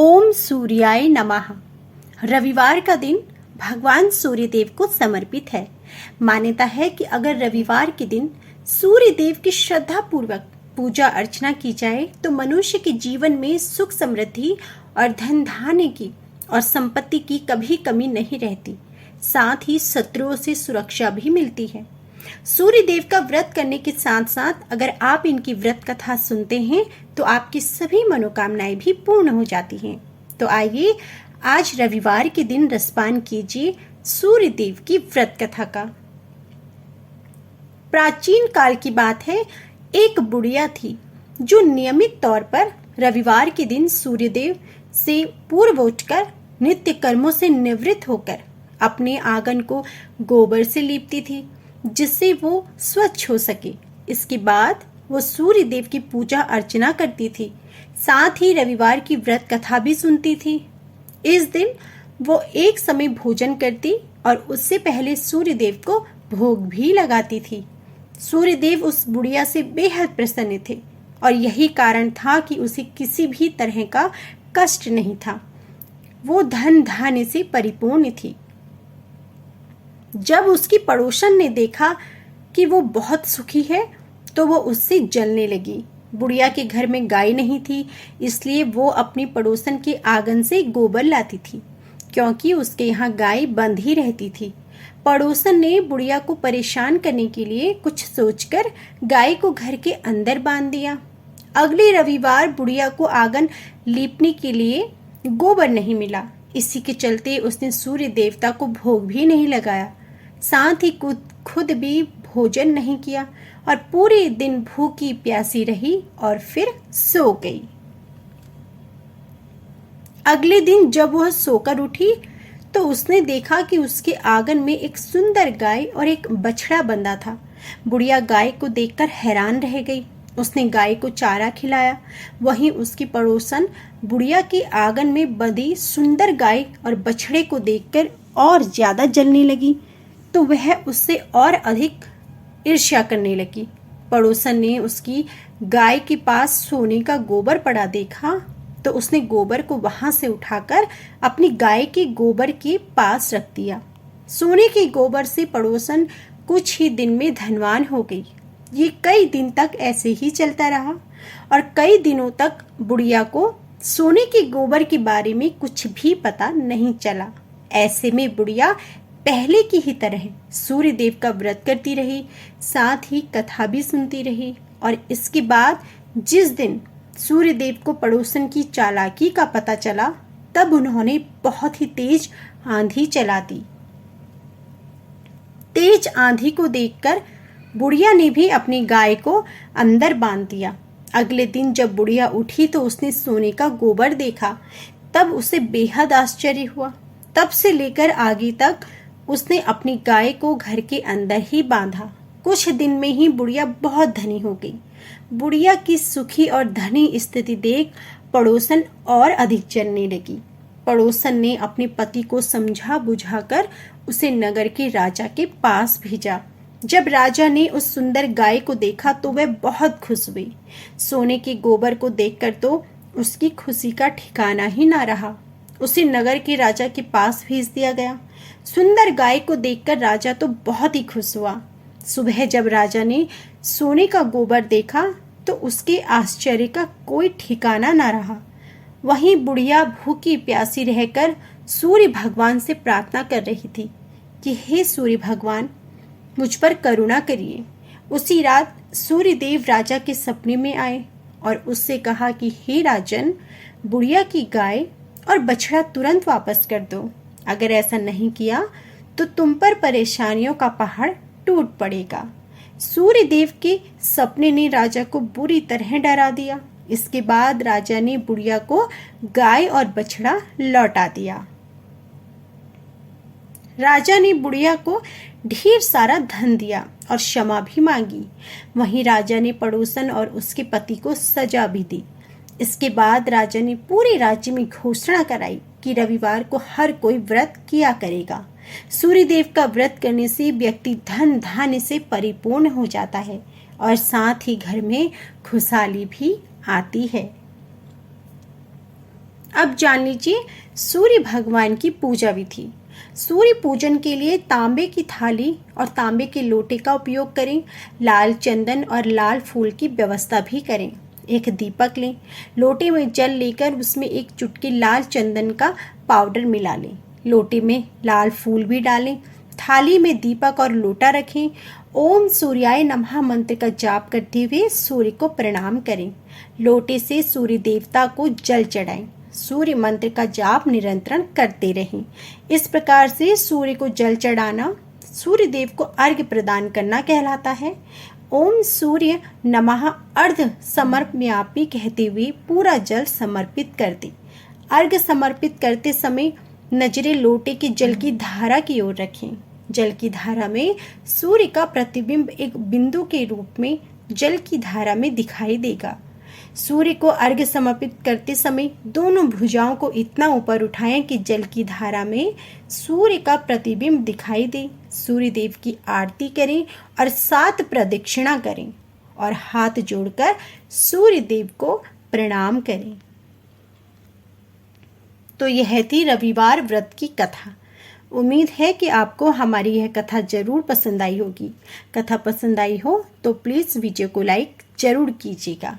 ओम सूर्याय नमः। रविवार का दिन भगवान सूर्यदेव को समर्पित है। मान्यता है कि अगर रविवार के दिन सूर्यदेव की श्रद्धा पूर्वक पूजा अर्चना की जाए तो मनुष्य के जीवन में सुख समृद्धि और धन धान्य की और संपत्ति की कभी कमी नहीं रहती। साथ ही शत्रुओं से सुरक्षा भी मिलती है। सूर्य देव का व्रत करने के साथ साथ अगर आप इनकी व्रत कथा सुनते हैं तो आपकी सभी मनोकामनाएं भी पूर्ण हो जाती हैं। तो आइए आज रविवार के दिन रसपान कीजिए सूर्य देव की व्रत कथा का। प्राचीन काल की बात है, एक बुढ़िया थी जो नियमित तौर पर रविवार के दिन सूर्यदेव से पूर्व उठकर नित्य कर्मों से निवृत्त होकर अपने आंगन को गोबर से लीपती थी जिससे वो स्वच्छ हो सके। इसके बाद वो सूर्य देव की पूजा अर्चना करती थी, साथ ही रविवार की व्रत कथा भी सुनती थी। इस दिन वो एक समय भोजन करती और उससे पहले सूर्य देव को भोग भी लगाती थी। सूर्य देव उस बुढ़िया से बेहद प्रसन्न थे और यही कारण था कि उसे किसी भी तरह का कष्ट नहीं था। वो धन धान्य से परिपूर्ण थी। जब उसकी पड़ोसन ने देखा कि वो बहुत सुखी है तो वो उससे जलने लगी। बुढ़िया के घर में गाय नहीं थी, इसलिए वो अपनी पड़ोसन के आंगन से गोबर लाती थी क्योंकि उसके यहाँ गाय बंद ही रहती थी। पड़ोसन ने बुढ़िया को परेशान करने के लिए कुछ सोचकर गाय को घर के अंदर बांध दिया। अगले रविवार बुढ़िया को आंगन लीपने के लिए गोबर नहीं मिला। इसी के चलते उसने सूर्य देवता को भोग भी नहीं लगाया, साथ ही खुद भी भोजन नहीं किया और पूरे दिन भूखी प्यासी रही और फिर सो गई। अगले दिन जब वह सोकर उठी तो उसने देखा कि उसके आंगन में एक सुंदर गाय और एक बछड़ा बंधा था। बुढ़िया गाय को देखकर हैरान रह गई। उसने गाय को चारा खिलाया। वहीं उसकी पड़ोसन बुढ़िया के आंगन में बंधी सुंदर गाय और बछड़े को देखकर और ज्यादा जलने लगी तो वह उससे और अधिक ईर्ष्या करने लगी। पड़ोसन ने उसकी गाय के पास सोने का गोबर पड़ा देखा तो उसने गोबर को वहां से उठाकर अपनी गाय के गोबर के पास रख दिया। सोने के गोबर से पड़ोसन कुछ ही दिन में धनवान हो गई। ये कई दिन तक ऐसे ही चलता रहा और कई दिनों तक बुढ़िया को सोने के गोबर के बारे में कुछ भी पता नहीं चला। ऐसे में बुढ़िया पहले की ही तरह सूर्य देव का व्रत करती रही, साथ ही कथा भी सुनती रही। और इसके बाद जिस दिन सूर्य देव को पड़ोसन की चालाकी का पता चला तब उन्होंने बहुत ही तेज आंधी चला दी। तेज आंधी को देखकर बुढ़िया ने भी अपनी गाय को अंदर बांध दिया। अगले दिन जब बुढ़िया उठी तो उसने सोने का गोबर देखा, तब उसे बेहद आश्चर्य हुआ। तब से लेकर आगे तक उसने अपनी गाय को घर के अंदर ही बांधा। कुछ दिन में ही बुढ़िया बहुत धनी हो गई। बुढ़िया की सुखी और धनी स्थिति देख पड़ोसन और अधिक जलने लगी। पड़ोसन ने अपने पति को समझा बुझाकर उसे नगर के राजा के पास भेजा। जब राजा ने उस सुंदर गाय को देखा तो वह बहुत खुश हुई। सोने के गोबर को देखकर तो उसकी खुशी का ठिकाना ही ना रहा। उसे नगर के राजा के पास भेज दिया गया। सुंदर गाय को देखकर राजा तो बहुत ही खुश हुआ। सुबह जब राजा ने सोने का गोबर देखा तो उसके आश्चर्य का कोई ठिकाना ना रहा। वहीं बुढ़िया भूखी प्यासी रहकर सूर्य भगवान से प्रार्थना कर रही थी कि हे सूर्य भगवान, मुझ पर करुणा करिए। उसी रात सूर्य देव राजा के सपने में आए और उससे कहा कि हे राजन, बुढ़िया की गाय और बछड़ा तुरंत वापस कर दो। अगर ऐसा नहीं किया तो तुम पर परेशानियों का पहाड़ टूट पड़ेगा। सूर्य देव के सपने ने राजा को बुरी तरह डरा दिया। इसके बाद राजा ने बुढ़िया को गाय और बछड़ा लौटा दिया। राजा ने बुढ़िया को ढेर सारा धन दिया और क्षमा भी मांगी। वहीं राजा ने पड़ोसन और उसके पति को सजा भी दी। इसके बाद राजा ने पूरे राज्य में घोषणा कराई कि रविवार को हर कोई व्रत किया करेगा। सूर्य देव का व्रत करने से व्यक्ति धन धान्य से परिपूर्ण हो जाता है और साथ ही घर में खुशहाली भी आती है। अब जान लीजिए सूर्य भगवान की पूजा विधि। सूर्य पूजन के लिए तांबे की थाली और तांबे के लोटे का उपयोग करें। लाल चंदन और लाल फूल की व्यवस्था भी करें। एक दीपक लें, लोटे में जल लेकर उसमें एक चुटकी लाल चंदन का पाउडर मिला लें। लोटे में लाल फूल भी डालें। थाली में दीपक और लोटा रखें। ओम सूर्याय नमः मंत्र का जाप करते हुए सूर्य को प्रणाम करें। लोटे से सूर्य देवता को जल चढ़ाएं। सूर्य मंत्र का जाप निरंतर करते रहें। इस प्रकार से सूर्य को जल चढ़ाना सूर्य देव को अर्घ्य प्रदान करना कहलाता है। ओम सूर्य नमः अर्ध समर्पयामि कहते हुए पूरा जल समर्पित कर दें। अर्घ्य समर्पित करते समय नजरें लोटे के जल की धारा की ओर रखें। जल की धारा में सूर्य का प्रतिबिंब एक बिंदु के रूप में जल की धारा में दिखाई देगा। सूर्य को अर्घ्य समर्पित करते समय दोनों भुजाओं को इतना ऊपर उठाएं कि जल की धारा में सूर्य का प्रतिबिंब दिखाई दे। सूर्य देव की आरती करें और 7 प्रदक्षिणा करें और हाथ जोड़कर सूर्य देव को प्रणाम करें। तो यह थी रविवार व्रत की कथा। उम्मीद है कि आपको हमारी यह कथा जरूर पसंद आई होगी। कथा पसंद आई हो तो प्लीज़ वीडियो को लाइक जरूर कीजिएगा।